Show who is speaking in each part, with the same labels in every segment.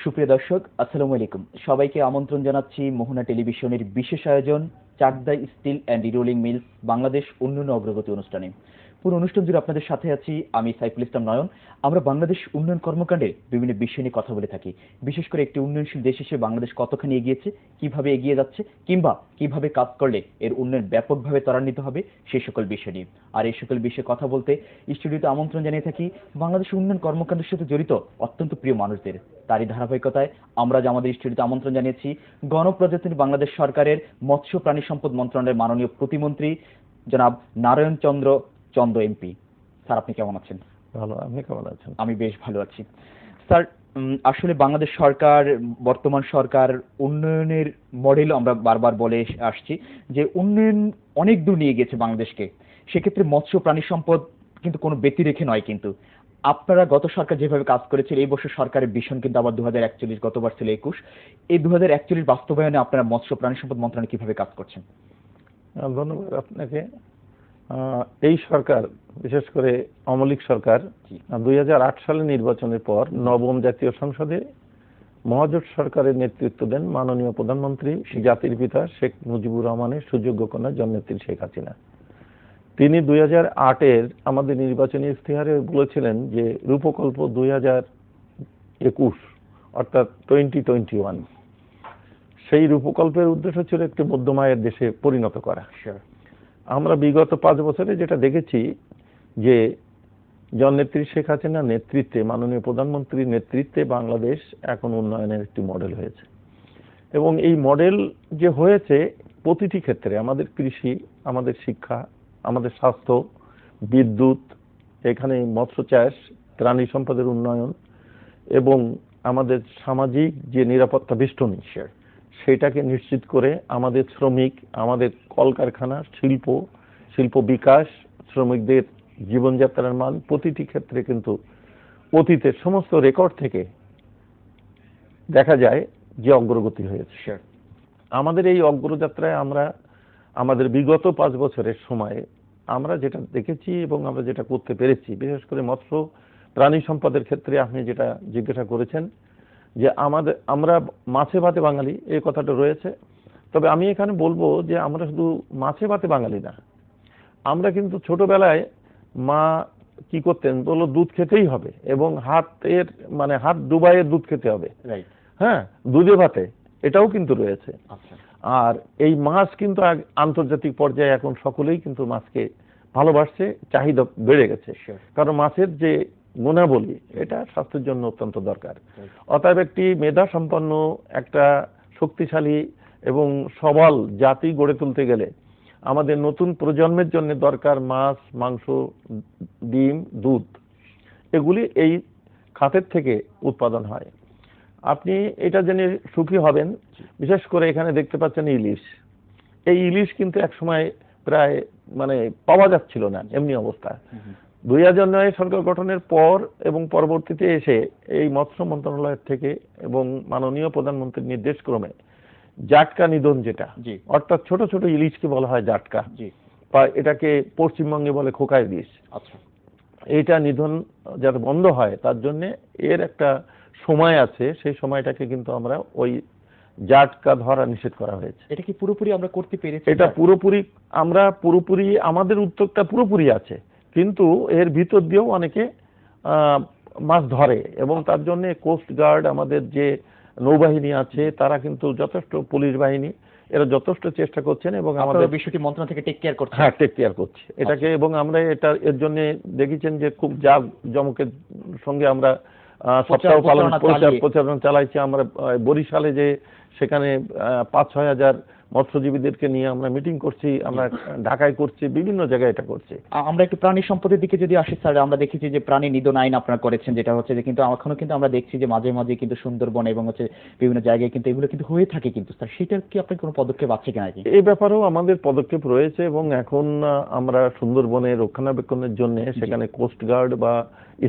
Speaker 1: সুপ্রিয় দর্শক, আসসালামু আলাইকুম। সবাইকে আমন্ত্রণ জানাচ্ছি মোহনা টেলিভিশনের বিশেষ আয়োজন Chakda steel and rolling mills Bangladesh উন্নয়ন অগ্রগতি অনুষ্ঠানে। পুরো অনুষ্ঠান জুড়ে আপনাদের সাথে আছি আমি সাইফুল ইসলাম নয়ন। আমরা বাংলাদেশ উন্নয়ন কর্মকাণ্ডে বিভিন্ন বিষয় নিয়ে কথা বলে থাকি। বিশেষ করে একটি উন্নয়নশীল দেশ হিসেবে বাংলাদেশ কতখানি এগিয়েছে, কিভাবে এগিয়ে যাচ্ছে, কিংবা কিভাবে কাজ করলে এর উন্নয়ন ব্যাপকভাবে ত্বরান্বিত হবে সেই সকল বিষয় নিয়ে। আর এই সকল বিষয়ে কথা বলতে স্টুডিওতে আমন্ত্রণ জানিয়ে থাকি বাংলাদেশ উন্নয়ন কর্মকাণ্ডের সাথে জড়িত অত্যন্ত প্রিয় মানুষদের। তারই ধারাবাহিকতায় আমরা যে আমাদের স্টুডিওতে আমন্ত্রণ জানিয়েছি গণপ্রজাতন্ত্রী বাংলাদেশ সরকারের মৎস্য প্রাণী সম্পদ মন্ত্রণালয়ের মাননীয় প্রতিমন্ত্রী জনাব নারায়ণ চন্দ্র চন্দ এমপি। স্যার, আপনি কেমন আছেন?
Speaker 2: ভালো, আপনি কেমন আছেন?
Speaker 1: আমি বেশ ভালো আছি স্যার। আসলে বাংলাদেশ সরকার, বর্তমান সরকার উন্নয়নের মডেল আমরা বারবার বলে আসছি যে উন্নয়ন অনেক দূর নিয়ে গেছে বাংলাদেশকে। সেক্ষেত্রে মৎস্য প্রাণী সম্পদ কিন্তু কোনো ব্যতিরেখে নয়। কিন্তু আপনারা গত সরকার যেভাবে কাজ করেছিল, এই বছর সরকারের ভিশন কিন্তু আবার 2041, গতবার ছিল 21। এই 2041 বাস্তবায়নে আপনারা মৎস্য প্রাণী সম্পদ মন্ত্রণালয় কিভাবে কাজ করছেন?
Speaker 2: ধন্যবাদ আপনাকে। এই সরকার, বিশেষ করে আওয়ামী লীগ সরকার 2008 সালে নির্বাচনের পর নবম জাতীয় সংসদে মহাজোট সরকারের নেতৃত্ব দেন মাননীয় প্রধানমন্ত্রী জাতির পিতা শেখ মুজিবুর রহমানের সুযোগ্য কন্যা জননেত্রী শেখ হাসিনা। তিনি 2008-এর আমাদের নির্বাচনী ইশতেহারে বলেছিলেন যে রূপকল্প 2021 অর্থাৎ 2021, সেই রূপকল্পের উদ্দেশ্য ছিল একটি মধ্যমায়ের দেশে পরিণত করা। আমরা বিগত 5 বছরে যেটা দেখেছি যে জননেত্রী শেখ হাসিনার নেতৃত্বে, মাননীয় প্রধানমন্ত্রীর নেতৃত্বে বাংলাদেশ এখন উন্নয়নের একটি মডেল হয়েছে। এবং এই মডেল যে হয়েছে প্রতিটি ক্ষেত্রে, আমাদের কৃষি, আমাদের শিক্ষা, আমাদের স্বাস্থ্য, বিদ্যুৎ, এখানে মৎস্য চাষ, প্রাণী সম্পদের উন্নয়ন এবং আমাদের সামাজিক যে নিরাপত্তা বেষ্টনী সেটাকে নিশ্চিত করে আমাদের শ্রমিক, আমাদের কলকারখানা, শিল্প বিকাশ, শ্রমিকদের জীবনযাত্রার মান প্রতিটি ক্ষেত্রে কিন্তু অতীতের সমস্ত রেকর্ড থেকে দেখা যায় যে অগ্রগতি হয়েছে। আমাদের এই অগ্রযাত্রায় আমরা আমাদের বিগত 5 বছরের সময়ে আমরা যেটা দেখেছি এবং আমরা যেটা করতে পেরেছি, বিশেষ করে মৎস্য প্রাণী সম্পদের ক্ষেত্রে আপনি যেটা জিজ্ঞাসা করেছেন যে আমরা মাছে ভাতে বাঙালি, এই কথাটা রয়েছে। তবে আমি এখানে বলবো যে আমরা শুধু মাছে ভাতে বাঙালি না, আমরা কিন্তু ছোটবেলায় মা কি করতেন, বললো দুধ খেতেই হবে এবং হাত ডুবাইয়ে দুধ খেতে হবে। হ্যাঁ, দুধে ভাতে, এটাও কিন্তু রয়েছে। আর এই মাছ কিন্তু আন্তর্জাতিক পর্যায়ে এখন সকলেই কিন্তু মাছকে ভালোবাসছে, চাহিদা বেড়ে গেছে। কারণ মাছের যে গুণাবলী, এটা স্বাস্থ্যের জন্য অত্যন্ত দরকার। অতএব একটি মেধা সম্পন্ন, একটা শক্তিশালী এবং সবল জাতি গড়ে তুলতে গেলে আমাদের নতুন প্রজন্মের জন্য দরকার মাছ, মাংস, ডিম, দুধ। এগুলি এই খাতের থেকে উৎপাদন হয়। আপনি এটা জেনে সুখী হবেন, বিশেষ করে এখানে দেখতে পাচ্ছেন ইলিশ। এই ইলিশ কিন্তু একসময় প্রায় পাওয়া যাচ্ছিল না এমনি অবস্থা। 2009 সরকার গঠনের পর এবং পরবর্তীতে এসে এই মৎস্য মন্ত্রণালয়ের থেকে এবং মাননীয় প্রধানমন্ত্রীর নির্দেশক্রমে জাটকা নিধন, যেটা অর্থাৎ ছোট ছোট ইলিশকে বলা হয় জাটকা, বা এটাকে পশ্চিমবঙ্গে বলে খোকা ইলিশ, এইটা নিধন যাতে বন্ধ হয় তার জন্য এর একটা সময় আছে। সেই সময়টাকে কিন্তু আমরা ওই জাটকা ধরা নিষেধ করা হয়েছে।
Speaker 1: এটা কি পুরোপুরি আমরা করতে পেরেছি?
Speaker 2: এটা পুরোপুরি আমাদের উদ্যোগটা পুরোপুরি আছে, কিন্তু এর ভিতর দিয়েও অনেকে মাছ ধরে এবং তার জন্য কোস্ট গার্ড, আমাদের যে নৌবাহিনী আছে, তারা কিন্তু যথেষ্ট, পুলিশ বাহিনী, এরা যথেষ্ট চেষ্টা করছেন এবং আমাদের
Speaker 1: বিষয়টি মন্ত্রণালয় থেকে টেক কেয়ার করছে।
Speaker 2: হ্যাঁ, টেক কেয়ার করছে এটাকে। এবং আমরা এর জন্য দেখেছেন যে খুব জমকের সঙ্গে আমরা সপ্তাহ পালন প্রচারণা চালাইছি। আমরা বরিশালে যে সেখানে 5-6 হাজার মৎস্যজীবীদেরকে নিয়ে আমরা মিটিং করছি, আমরা ঢাকায় করছি, বিভিন্ন জায়গায় এটা করছি।
Speaker 1: আমরা একটু প্রাণী সম্পদের দিকে যদি আসি স্যার, আমরা দেখেছি যে প্রাণী নিধন আইন আপনারা করেছেন, যেটা হচ্ছে যে কিন্তু এখনো কিন্তু আমরা দেখছি যে মাঝে মাঝে কিন্তু সুন্দরবন এবং বিভিন্ন জায়গায় কিন্তু এগুলো কিন্তু হয়ে থাকে। কিন্তু স্যার, সেটার কি আপনার কোনো পদক্ষেপ আছে কিনা?
Speaker 2: এই ব্যাপারেও আমাদের পদক্ষেপ রয়েছে এবং এখন আমরা সুন্দরবনের রক্ষণাবেক্ষণের জন্য সেখানে কোস্ট গার্ড বা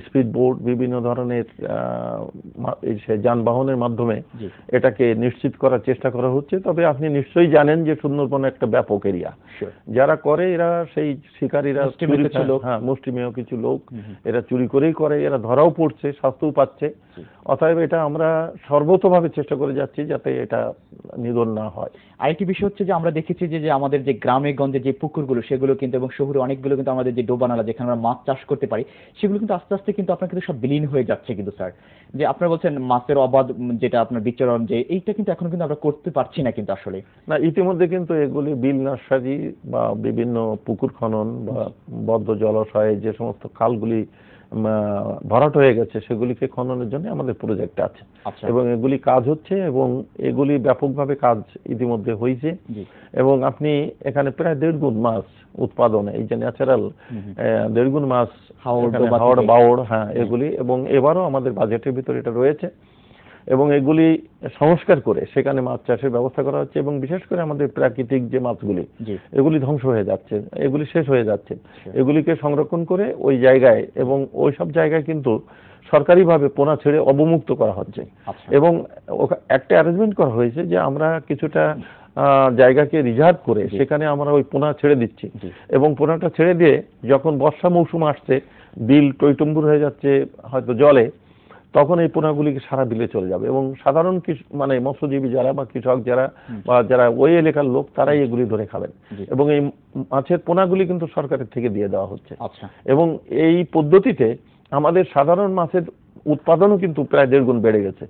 Speaker 2: স্পিড বোট, বিভিন্ন ধরনের যানবাহনের মাধ্যমে এটাকে নিশ্চিত করার চেষ্টা করা হচ্ছে। তবে আপনি নিশ্চয়ই জানেন যে সুন্দরবন একটা ব্যাপক এরিয়া, যারা করে এরা সেই শিকারীরা, হ্যাঁ, মুষ্টিমেয় কিছু লোক, এরা চুরি করেই করে, এরা ধরাও পড়ছে, শাস্তিও পাচ্ছে। অতএব এটা আমরা সর্বতোভাবে চেষ্টা করে যাচ্ছি যাতে এটা নিধন না হয়।
Speaker 1: আরেকটি বিষয় হচ্ছে যে আমরা দেখেছি যে আমাদের যে গ্রামে গঞ্জে যে পুকুরগুলো সেগুলো কিন্তু, এবং শহরে অনেকগুলো কিন্তু আমাদের যে ডোবানালা যেখানে আমরা মাছ চাষ করতে পারি, সেগুলো কিন্তু আস্তে আস্তে কিন্তু আপনার কিন্তু সব বিলীন হয়ে যাচ্ছে কিন্তু স্যার। যে আপনারা বলছেন মাছের অবাধ যেটা আপনার বিচরণ, যে এইটা কিন্তু এখন কিন্তু আমরা করতে পারছি না কিন্তু আসলে।
Speaker 2: না, ইতিমধ্যে কিন্তু এগুলি বিল নার্সারি বা বিভিন্ন পুকুর খনন বা বদ্ধ জলাশয়ে যে সমস্ত খালগুলি ভরাট হয়ে গেছে সেগুলিকে খননের জন্য আমাদের প্রজেক্ট আছে, এবং এগুলি কাজ হচ্ছে, এবং এগুলি ব্যাপকভাবে কাজ ইতিমধ্যে হয়েছে। এবং আপনি এখানে প্রায় 1.5 গুণ মাছ উৎপাদনে, এই যে ন্যাচারাল 1.5 গুণ মাছ হাওড় বাওড়, হ্যাঁ এগুলি, এবং এবারও আমাদের বাজেটের ভিতরে এটা রয়েছে, এবং এগুলি সংস্কার করে সেখানে মাছ চাষের ব্যবস্থা করা হচ্ছে। এবং বিশেষ করে আমাদের প্রাকৃতিক যে মাছগুলি এগুলি ধ্বংস হয়ে যাচ্ছে, এগুলি শেষ হয়ে যাচ্ছে, এগুলিকে সংরক্ষণ করে ওই জায়গায়, এবং ওই সব জায়গায় কিন্তু সরকারিভাবে পোনা ছেড়ে অবমুক্ত করা হচ্ছে। এবং একটা অ্যারেঞ্জমেন্ট করা হয়েছে যে আমরা কিছুটা জায়গাকে রিজার্ভ করে সেখানে আমরা ওই পোনা ছেড়ে দিচ্ছি, এবং পোনাটা ছেড়ে দিয়ে যখন বর্ষা মৌসুম আসছে, বিল টইটুম্বুর হয়ে যাচ্ছে হয়তো জলে, তখন এই পোনাগুলিকে সারা বিলে চলে যাবে, এবং সাধারণ মানে মৎস্যজীবী যারা বা কৃষক যারা বা যারা ওই এলাকার লোক তারাই এগুলি ধরে খাবেন। এবং এই মাছের পোনাগুলি কিন্তু সরকারের থেকে দিয়ে দেওয়া হচ্ছে। এবং এই পদ্ধতিতে আমাদের সাধারণ মাছের উৎপাদনও কিন্তু প্রায় 1.5 গুণ বেড়ে গেছে।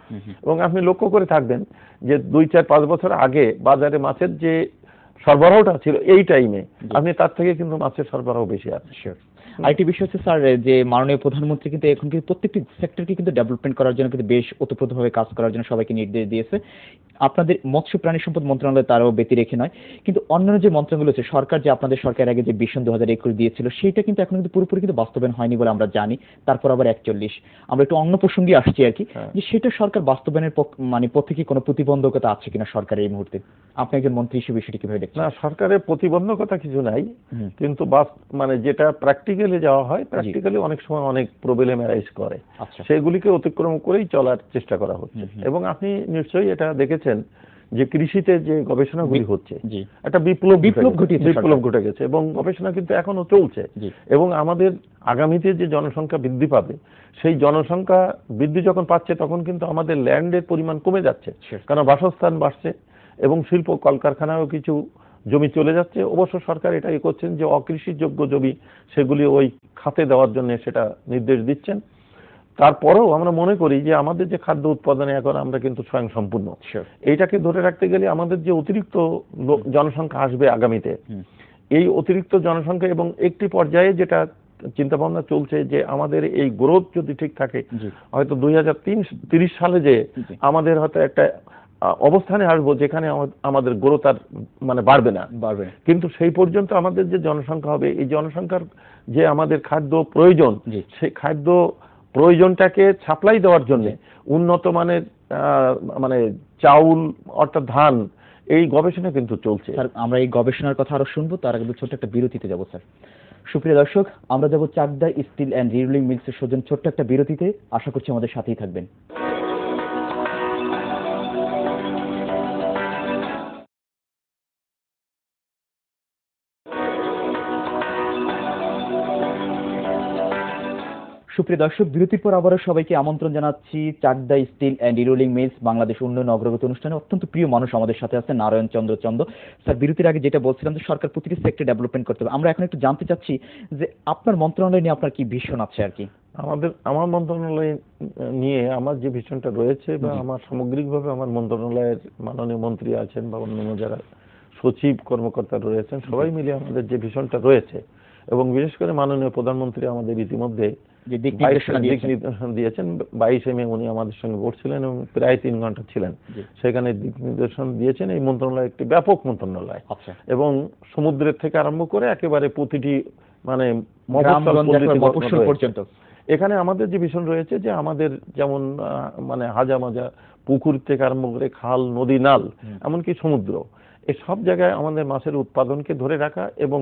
Speaker 2: এবং আপনি লক্ষ্য করে থাকবেন যে 2, 4, 5 বছর আগে বাজারে মাছের যে সরবরাহটা ছিল এই টাইমে, আপনি তার থেকে কিন্তু মাছের সরবরাহ বেশি আছে।
Speaker 1: আরেকটি বিষয় হচ্ছে স্যার, যে মাননীয় প্রধানমন্ত্রী কিন্তু এখন কিন্তু প্রত্যেকটি সেক্টরকে কিন্তু ডেভেলপমেন্ট করার জন্য কিন্তু বেশ ওতপ্রোতভাবে কাজ করার জন্য সবাইকে নির্দেশ দিয়েছে। আপনাদের মৎস্য প্রাণী সম্পদ মন্ত্রণালয় তারও ব্যতি রেখে নয়, কিন্তু অন্যান্য যে মন্ত্রণালয়গুলো আছে, সরকার যে আপনাদের সরকার আগে যে ভিশন 2021 দিয়েছিল সেইটা কিন্তু এখন কিন্তু পুরোপুরি কিন্তু বাস্তবায়ন হয়নি বলে আমরা জানি। তারপর আবার 41, আমরা একটু অন্য প্রসঙ্গে আসছি আর কি, যে সেটা সরকার বাস্তবায়নের মানে পথে কি কোনো প্রতিবন্ধকতা আছে কিনা সরকারের এই মুহূর্তে? আপনি একজন মন্ত্রী হিসেবে বিষয়টি কিভাবে দেখছেন?
Speaker 2: না, সরকারের প্রতিবন্ধকতা কিছু নাই, কিন্তু মানে যেটা প্র্যাকটিক্যালি যাওয়া হয়, প্র্যাকটিক্যালি অনেক সময় অনেক প্রবলেম অ্যারাইজ করে, সেগুলিকে অতিক্রম করেই চলার চেষ্টা করা হচ্ছে। এবং আপনি নিশ্চয়ই এটা দেখেছেন যে কৃষিতে যে গবেষণাগুলি হচ্ছে একটা বিপ্লব ঘটে গেছে, এবং গবেষণা কিন্তু এখনো চলছে। এবং আমাদের আগামীতে যে জনসংখ্যা বৃদ্ধি পাবে, সেই জনসংখ্যা বৃদ্ধি যখন পাচ্ছে তখন কিন্তু আমাদের ল্যান্ডের পরিমাণ কমে যাচ্ছে, কারণ বাসস্থান বাড়ছে, এবং শিল্প কলকারখানাও কিছু জমি চলে যাচ্ছে। অবশ্য সরকার এটাই করছেন যে অকৃষিযোগ্য জমি সেগুলি ওই খাতে দেওয়ার জন্য সেটা নির্দেশ দিচ্ছেন। তারপরেও আমরা মনে করি যে আমাদের যে খাদ্য উৎপাদনে এখন আমরা কিন্তু স্বয়ংসম্পূর্ণ, এইটাকে ধরে রাখতে গেলে আমাদের যে অতিরিক্ত জনসংখ্যা আসবে আগামীতে, এই অতিরিক্ত জনসংখ্যা, এবং একটি পর্যায়ে যেটা চিন্তা ভাবনা চলছে যে আমাদের এই গ্রোথ যদি ঠিক থাকে, হয়তো 2030 সালে যে আমাদের হয়তো একটা অবস্থানে আসবো যেখানে আমাদের গ্রোথ আর মানে বাড়বে না, কিন্তু সেই পর্যন্ত আমাদের যে জনসংখ্যা হবে, এই জনসংখ্যার যে আমাদের খাদ্য প্রয়োজন, সেই খাদ্য প্রয়োজনটাকে সাপ্লাই দেওয়ার জন্য উন্নত মানের মানে চাউল অর্থাৎ ধান, এই গবেষণা কিন্তু চলছে।
Speaker 1: স্যার, আমরা এই গবেষণার কথা আরো শুনবো, তার আগে ছোট্ট একটা বিরতিতে যাবো স্যার। সুপ্রিয় দর্শক, আমরা যাবো চাকদা স্টিল অ্যান্ড রিরোলিং মিলসের সৌজন্য ছোট্ট একটা বিরতিতে। আশা করছি আমাদের সাথেই থাকবেন। সুপ্রিয় দর্শক, বিরতির পর আবারও সবাইকে আমন্ত্রণ জানাচ্ছি Chakda steel and rerolling mills Bangladesh উন্নয়ন অগ্রগতি অনুষ্ঠানে। অত্যন্ত প্রিয় মানুষ আমাদের সাথে আছে, নারায়ণ চন্দ্র চন্দ স্যার। বিরতির আগে যেটা বলছিলাম যে সরকার প্রতিটি সেক্টর ডেভেলপমেন্ট করতে হবে, আমরা এখন একটু জানতে চাচ্ছি যে আপনার মন্ত্রণালয় নিয়ে আপনার কি ভিশন আছে আর কি?
Speaker 2: আমার মন্ত্রণালয় নিয়ে আমার যে ভিশনটা রয়েছে, বা আমার সামগ্রিকভাবে আমার মন্ত্রণালয়ের মাননীয় মন্ত্রী আছেন বা অন্যান্য যারা সচিব কর্মকর্তা রয়েছেন, সবাই মিলে আমাদের যে ভিশনটা রয়েছে, এবং বিশেষ করে মাননীয় প্রধানমন্ত্রী আমাদের ইতিমধ্যে দিক নির্দেশনা দিয়েছেন। 22 মে উনি আমাদের সঙ্গে বসছিলেন এবং প্রায় 3 ঘন্টা ছিলেন, সেখানে দিক নির্দেশনা দিয়েছেন। এই মন্ত্রণালয় একটি ব্যাপক মন্ত্রণালয়, এবং সমুদ্রের থেকে আরম্ভ করে একেবারে প্রতিটি মানে মফস্বল পর্যন্ত এখানে আমাদের যে ভিশন রয়েছে যে আমাদের যেমন মানে হাজা মাজা পুকুর থেকে আরম্ভ করে খাল, নদী, নাল, এমনকি সমুদ্র, এই সব জায়গায় আমাদের মাছের উৎপাদনকে ধরে রাখা এবং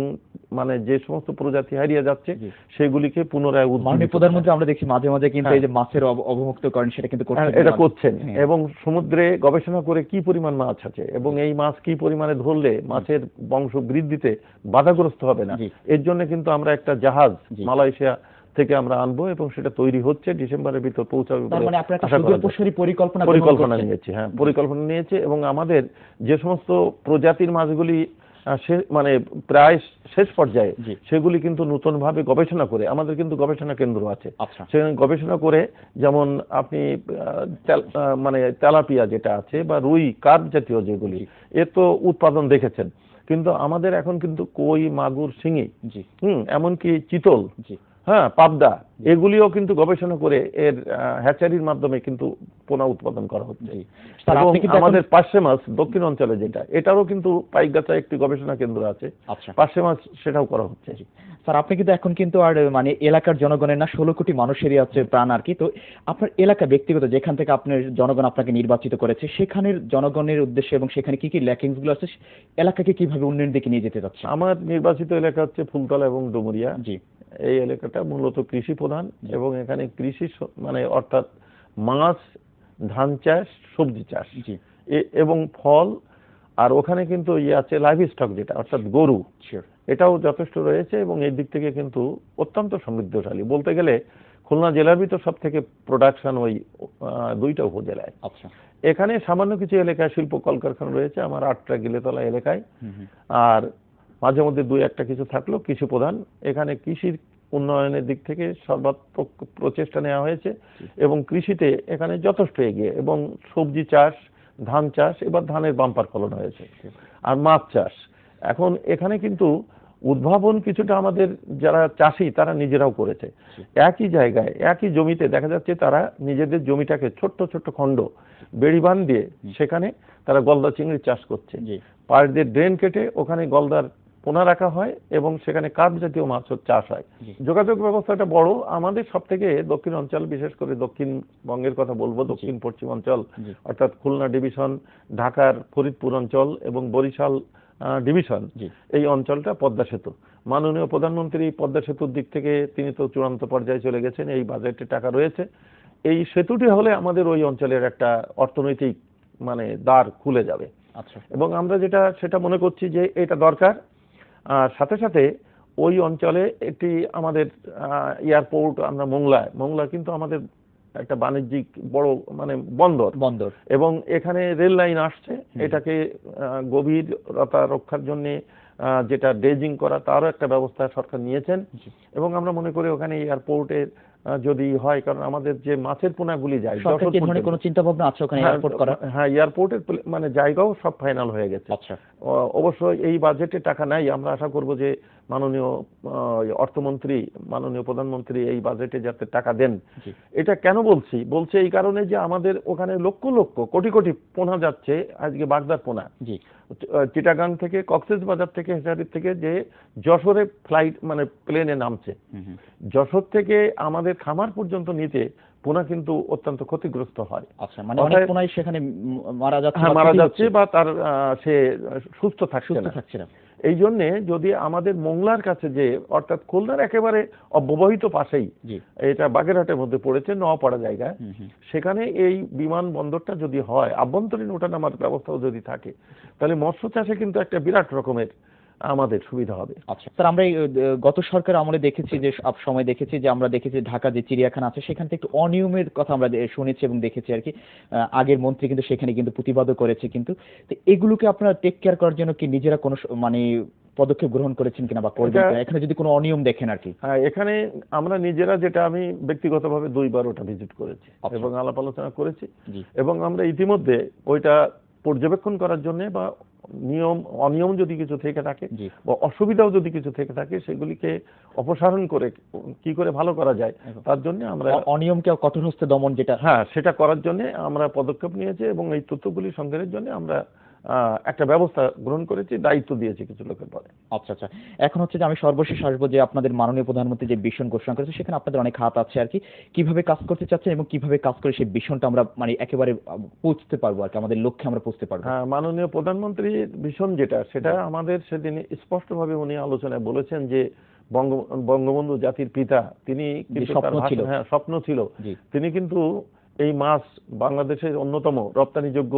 Speaker 2: মানে যে সমস্ত প্রজাতি হারিয়ে যাচ্ছে সেগুলিকে পুনরায়
Speaker 1: মাননীয় প্রধানমন্ত্রী আমরা দেখি মাঝে মাঝে কিন্তু এই যে মাছের অবমুক্তকরণ সেটা কিন্তু
Speaker 2: এটা করছেন, এবং সমুদ্রে গবেষণা করে কি পরিমাণ মাছ আছে এবং এই মাছ কি পরিমাণে ধরলে মাছের বংশ বৃদ্ধিতে বাধাগ্রস্ত হবে না, এর জন্য কিন্তু আমরা একটা জাহাজ মালয়েশিয়া থেকে আমরা আনবো এবং সেটা তৈরি হচ্ছে, ডিসেম্বরের ভিতর পৌঁছাবে বলে পরিকল্পনা নিয়েছে। হ্যাঁ, পরিকল্পনা নিয়েছে এবং আমাদের যে সমস্ত প্রজাতির মাছগুলি মানে প্রায় শেষ পর্যায়ে সেগুলি কিন্তু নতুন ভাবে গবেষণা করে, আমাদের কিন্তু গবেষণা কেন্দ্র আছে, সেখানে গবেষণা করে, যেমন আপনি মানে তেলাপিয়া যেটা আছে বা রুই কার্প জাতীয় যেগুলি এর তো উৎপাদন দেখেছেন, কিন্তু আমাদের এখন কিন্তু কই, মাগুর, শিঙি, এমনকি চিতল, হ্যাঁ, পাবদা, এগুলিও কিন্তু গবেষণা করে এর হ্যাচারির মাধ্যমে কিন্তু পোনা উৎপাদন করা হচ্ছে। আমাদের পার্শে মাছ দক্ষিণ অঞ্চলে যেটা, এটারও কিন্তু পাইকগাছায় একটি গবেষণা কেন্দ্র আছে, পার্শে মাছ, সেটাও করা হচ্ছে।
Speaker 1: স্যার, আপনি কিন্তু এখন কিন্তু আর মানে এলাকার জনগণের না 16 কোটি মানুষেরই আছে প্রাণ আর কি, তো আপনার এলাকা ব্যক্তিগত যেখান থেকে আপনার জনগণ আপনাকে নির্বাচিত করেছে সেখানের জনগণের উদ্দেশ্যে এবং সেখানে কি কি ল্যাকিংস গুলো আছে, এলাকাকে কিভাবে উন্নয়নের দিকে নিয়ে যেতে চাচ্ছে?
Speaker 2: আমার নির্বাচিত এলাকা হচ্ছে ফুলতলা এবং ডুমুরিয়া। এই এলাকাটা মূলত কৃষি প্রধান এবং এখানে কৃষি মানে অর্থাৎ মাছ, ধান চাষ, সবজি চাষ এবং ফল, আর ওখানে কিন্তু আছে লাইভ স্টক যেটা অর্থাৎ গরু, এটাও যথেষ্ট রয়েছে এবং এই দিক থেকে কিন্তু অত্যন্ত সমৃদ্ধশালী। বলতে গেলে খুলনা জেলার ভিতর সব থেকে প্রোডাকশন ওই 2টা উপজেলায়। এখানে সামান্য কিছু এলাকায় শিল্প কলকারখানা রয়েছে, আমার 8টা গিলেতলা এলাকায়, আর মাঝে মধ্যে 2-1টা কিছু থাকলো কৃষি প্রধান। এখানে কৃষির উন্নয়নের দিক থেকে সর্বাত্মক প্রচেষ্টা নেওয়া হয়েছে এবং কৃষিতে এখানে যথেষ্ট এগিয়ে, এবং সবজি চাষ, ধান চাষ, এবার ধানের বাম্পার ফলন হয়েছে, আর মাছ চাষ। এখন এখানে কিন্তু উদ্ভাবন কিছুটা আমাদের যারা চাষি তারা নিজেরাও করেছে। একই জায়গায় একই জমিতে দেখা যাচ্ছে তারা নিজেদের জমিটাকে ছোট্ট ছোট্ট খণ্ড বেড়িবাঁধ দিয়ে সেখানে তারা গলদা চিংড়ি চাষ করছে, পাড় দিয়ে ড্রেন কেটে ওখানে গলদার পোনা রাখা হয় এবং সেখানে কার্প জাতীয় মাছ চাষ হয়। যোগাযোগ ব্যবস্থাটা বড়, আমাদের সব থেকে দক্ষিণ অঞ্চল, বিশেষ করে দক্ষিণবঙ্গের কথা বলবো, দক্ষিণ পশ্চিম অঞ্চল অর্থাৎ খুলনা ডিভিশন, ঢাকার ফরিদপুর অঞ্চল এবং বরিশাল ডিভিশন, এই অঞ্চলটা পদ্মা সেতু। মাননীয় প্রধানমন্ত্রী পদ্মা সেতুর দিক থেকে তিনি তো চূড়ান্ত পর্যায়ে চলে গেছেন, এই বাজেটে টাকা রয়েছে। এই সেতুটি হলে আমাদের ওই অঞ্চলের একটা অর্থনৈতিক মানে দ্বার খুলে যাবে এবং আমরা সেটা মনে করছি যে এটা দরকার। আর সাথে সাথে ওই অঞ্চলে একটি আমাদের এয়ারপোর্ট, আমরা মোংলা কিন্তু আমাদের একটা বাণিজ্যিক বড় মানে বন্দর এবং এখানে রেল লাইন আসছে, এটাকে গভীরতা রক্ষার জন্য যেটা ড্রেজিং করা তারও একটা ব্যবস্থা সরকার নিয়েছেন এবং আমরা মনে করি ওখানে এয়ারপোর্টের যদি হয়, কারণ আমাদের যে মাছের পোনাগুলি যায়,
Speaker 1: কোনো চিন্তা ভাবনা আছে ওখানে এয়ারপোর্ট করা?
Speaker 2: হ্যাঁ, এয়ারপোর্টের মানে জায়গাও সব ফাইনাল হয়ে গেছে। অবশ্যই এই বাজেটে টাকা নাই, আমরা আশা করব যে মাননীয় অর্থমন্ত্রী, মাননীয় প্রধানমন্ত্রী এই বাজেটে যাতে টাকা দেন। এটা কেন বলছে এই কারণে যে আমাদের ওখানে লক্ষ লক্ষ কোটি কোটি পোনা যাচ্ছে, আজকে বাগদার পোনা চিটাগাং থেকে, কক্সবাজার থেকে, হেসারির থেকে যে যশোরে ফ্লাইট মানে প্লেনে নামছে, যশোর থেকে আমাদের খামার পর্যন্ত নিতে পোনা কিন্তু অত্যন্ত ক্ষতিগ্রস্ত হয়।
Speaker 1: মানে অনেক পোনাই সেখানে মারা যাচ্ছে
Speaker 2: বা তার সে সুস্থ থাকছে না। এই জন্য যদি আমাদের মোংলার কাছে যে অর্থাৎ খুলনার একেবারে অব্যবহিত পাশেই, এটা বাগেরহাটের মধ্যে পড়েছে, নোয়াপাড়া জায়গায়, সেখানে এই বিমানবন্দরটা যদি হয়, আভ্যন্তরীণ ওঠানামার ব্যবস্থাও যদি থাকে, তাহলে মৎস্য চাষে কিন্তু একটা বিরাট রকমের আমাদের সুবিধা হবে।
Speaker 1: স্যার, আমরা গত সরকার আমলে দেখেছি যে সময় দেখেছি যে আমরা দেখেছি ঢাকা যে চিড়িয়াখানা আছে সেখান থেকে একটু অনিয়মের কথা আমরা শুনেছি এবং দেখেছি আর কি, আগের মন্ত্রী কিন্তু সেখানে কিন্তু প্রতিবাদও করেছে, কিন্তু এগুলোকে আপনারা টেক কেয়ার করার জন্য কি নিজেরা কোনো মানে পদক্ষেপ গ্রহণ করেছেন কিনা বা করবেন কিনা, এখানে যদি কোনো অনিয়ম দেখেন আর কি?
Speaker 2: হ্যাঁ, এখানে আমরা নিজেরা, যেটা আমি ব্যক্তিগতভাবে 2বার ওটা ভিজিট করেছি এবং আলাপ আলোচনা করেছি এবং আমরা ইতিমধ্যে ওইটা পর্যবেক্ষণ করার জন্য বা অনিয়ম যদি কিছু থেকে থাকে বা অসুবিধাও যদি কিছু থেকে থাকে সেগুলিকে অপসারণ করে কি করে ভালো করা যায় তার জন্য আমরা
Speaker 1: অনিয়মকে কঠোর হস্তে দমন যেটা,
Speaker 2: সেটা করার জন্য আমরা পদক্ষেপ নিয়েছি এবং এই তথ্যগুলি সংগ্রহের জন্য আমরা একটা ব্যবস্থা গ্রহণ করেছি, দায়িত্ব দিয়েছি কিছু লোকের পরে।
Speaker 1: আচ্ছা আচ্ছা, এখন হচ্ছে যে আমি সর্বশেষ আসবো যে আপনাদের মাননীয় প্রধানমন্ত্রী যে ভিশন ঘোষণা করেছে সেখানে আপনাদের অনেক হাত আছে আর কি, কিভাবে কাজ করতে চাচ্ছেন এবং কিভাবে কাজ করে সেই ভিশনটা আমরা মানে একেবারে পৌঁছতে পারবো আর কি, আমাদের লক্ষ্যে আমরা পৌঁছতে পারবো।
Speaker 2: হ্যাঁ, মাননীয় প্রধানমন্ত্রীর ভীষণ যেটা, সেটা আমাদের সেদিন স্পষ্টভাবে উনি আলোচনায় বলেছেন যে বঙ্গবন্ধু জাতির পিতা, তিনি কিন্তু
Speaker 1: স্বপ্ন ছিল,
Speaker 2: হ্যাঁ স্বপ্ন ছিল, তিনি কিন্তু এই মাছ বাংলাদেশের অন্যতম রপ্তানিযোগ্য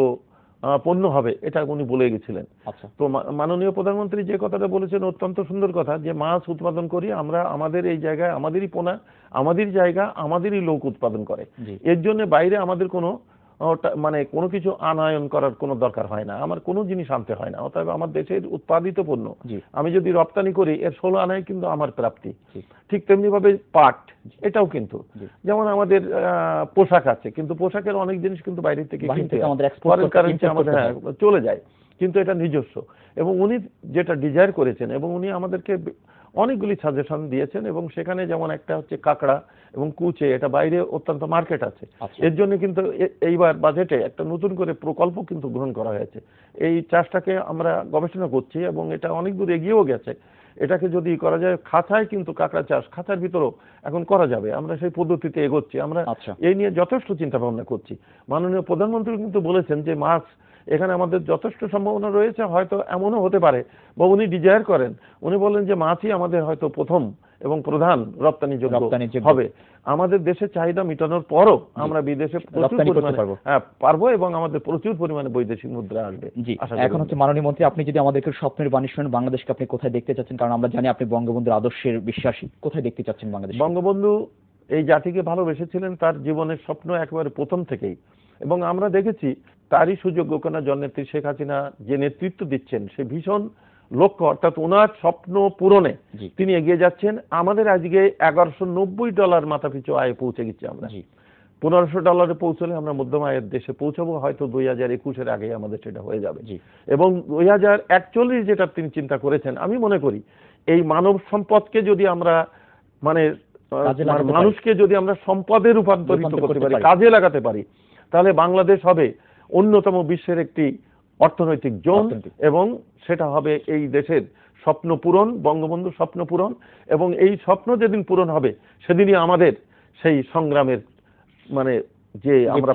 Speaker 2: পণ্য হবে, এটা উনি বলে গেছিলেন। তো মাননীয় প্রধানমন্ত্রী যে কথাটা বলেছেন অত্যন্ত সুন্দর কথা, যে মাছ উৎপাদন করি আমরা আমাদের এই জায়গায়, আমাদেরই পোনা, আমাদের জায়গা, আমাদেরই লোক উৎপাদন করে, এর জন্য বাইরে আমাদের কোনো মানে কোনো কিছু আনয়ন করার কোনো দরকার হয় না, আমার কোনো জিনিস আনতে হয় না। অতএব আমার দেশের উৎপাদিত পণ্য আমি যদি রপ্তানি করি, এর 16 আনাই কিন্তু আমার প্রাপ্তি। ঠিক তেমনি ভাবে পাট, এটাও কিন্তু যেমন আমাদের পোশাক আছে, কিন্তু পোশাকের অনেক জিনিস কিন্তু বাইরে থেকে ফরেন কারেন্সি আমাদের চলে যায়, কিন্তু এটা নিজস্ব। এবং উনি যেটা ডিজায়ার করেছেন, এবং উনি আমাদেরকে অনেকগুলি সাজেশন দিয়েছেন, এবং সেখানে যেমন একটা হচ্ছে কাঁকড়া এবং কুচে, এটা বাইরে অত্যন্ত মার্কেট আছে। এর জন্য কিন্তু এইবার বাজেটে একটা নতুন করে প্রকল্প কিন্তু গ্রহণ করা হয়েছে। এই চাষটাকে আমরা গবেষণা করছি এবং এটা অনেক দূর এগিয়েও গেছে। এটাকে যদি করা যায়, খাঁচায় কিন্তু কাঁকড়া চাষ খাঁচার ভিতরেও এখন করা যাবে, আমরা সেই পদ্ধতিতে এগোচ্ছি। আমরা এই নিয়ে যথেষ্ট চিন্তা ভাবনা করছি। মাননীয় প্রধানমন্ত্রী কিন্তু বলেছেন যে মাছ এখানে আমাদের যথেষ্ট সম্ভাবনা রয়েছে, হয়তো এমনও হতে পারে, বা উনি ডিজায়ার করেন, উনি বলেন যে মাছই আমাদের হয়তো প্রথম এবং প্রধান রপ্তানিযোগ্য হবে। আমাদের দেশের চাহিদা মেটানোর পরও আমরা বিদেশে পারবো, এবং আমাদের প্রচুর পরিমাণে বৈদেশিক মুদ্রা আসবে।
Speaker 1: এখন হচ্ছে মাননীয় মন্ত্রী, আপনি যদি আমাদেরকে স্বপ্নের বাণী শুনেন, বাংলাদেশকে আপনি কোথায় দেখতে চাচ্ছেন? কারণ আমরা জানি আপনি বঙ্গবন্ধুর আদর্শের বিশ্বাসী, কোথায় দেখতে চাচ্ছেন বাংলাদেশ?
Speaker 2: বঙ্গবন্ধু এই জাতিকে ভালোবেসেছিলেন তার জীবনের স্বপ্ন একেবারে প্রথম থেকেই, এবং আমরা দেখেছি তারই সুযোগ্য কন্যা জননেত্রী শেখ হাসিনা যে নেতৃত্ব দিচ্ছেন, সে ভীষণ লক্ষ্য, অর্থাৎ ওনার স্বপ্ন পূরণে তিনি এগিয়ে যাচ্ছেন। আমাদের আজকে $1190 মাথাপিছু আয়ে পৌঁছে গেছি আমরা। $1500 পৌঁছলে আমরা মধ্যম আয়ের দেশে পৌঁছাবো, হয়তো 2021-এর আগে আমাদের সেটা হয়ে যাবে। এবং 2041 যেটা তিনি চিন্তা করেছেন, আমি মনে করি এই মানব সম্পদকে যদি আমরা মানে মানুষকে যদি আমরা সম্পদে রূপান্তরিত করতে পারি, কাজে লাগাতে পারি, তাহলে বাংলাদেশ হবে অন্যতম বিশ্বের একটি অর্থনৈতিক জোন, এবং সেটা হবে এই দেশের স্বপ্ন পূরণ, বঙ্গবন্ধুর স্বপ্ন পূরণ। এবং এই স্বপ্ন যেদিন পূরণ হবে, সেদিনই আমাদের সেই সংগ্রামের মানে যে আমরা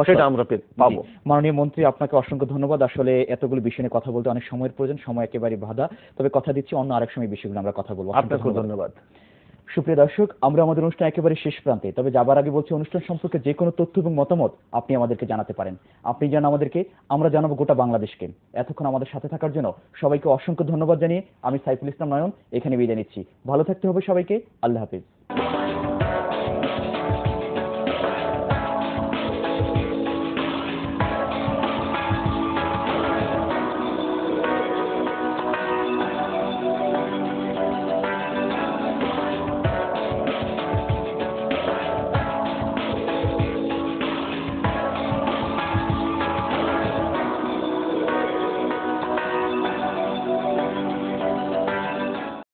Speaker 2: সেটা আমরা পাবো।
Speaker 1: মাননীয় মন্ত্রী, আপনাকে অসংখ্য ধন্যবাদ। আসলে এতগুলো বিষয় নিয়ে কথা বলতে অনেক সময়ের প্রয়োজন, সময় একেবারে বাধা, তবে কথা দিচ্ছি অন্য আরেক সময় বিষয়গুলো আমরা কথা বলবো।
Speaker 2: আপনাকে ধন্যবাদ।
Speaker 1: সুপ্রিয় দর্শক, আমরা আমাদের অনুষ্ঠান একেবারে শেষ প্রান্তে, তবে যাবার আগে বলছি, অনুষ্ঠান সম্পর্কে যে কোনো তথ্য এবং মতামত আপনি আমাদেরকে জানাতে পারেন। আপনি জানান আমাদেরকে, আমরা জানাবো গোটা বাংলাদেশকে। এতক্ষণ আমাদের সাথে থাকার জন্য সবাইকে অসংখ্য ধন্যবাদ জানিয়ে আমি সাইফুল ইসলাম নয়ন এখানে বিদায় নিচ্ছি। ভালো থাকতে হবে সবাইকে। আল্লাহ হাফিজ।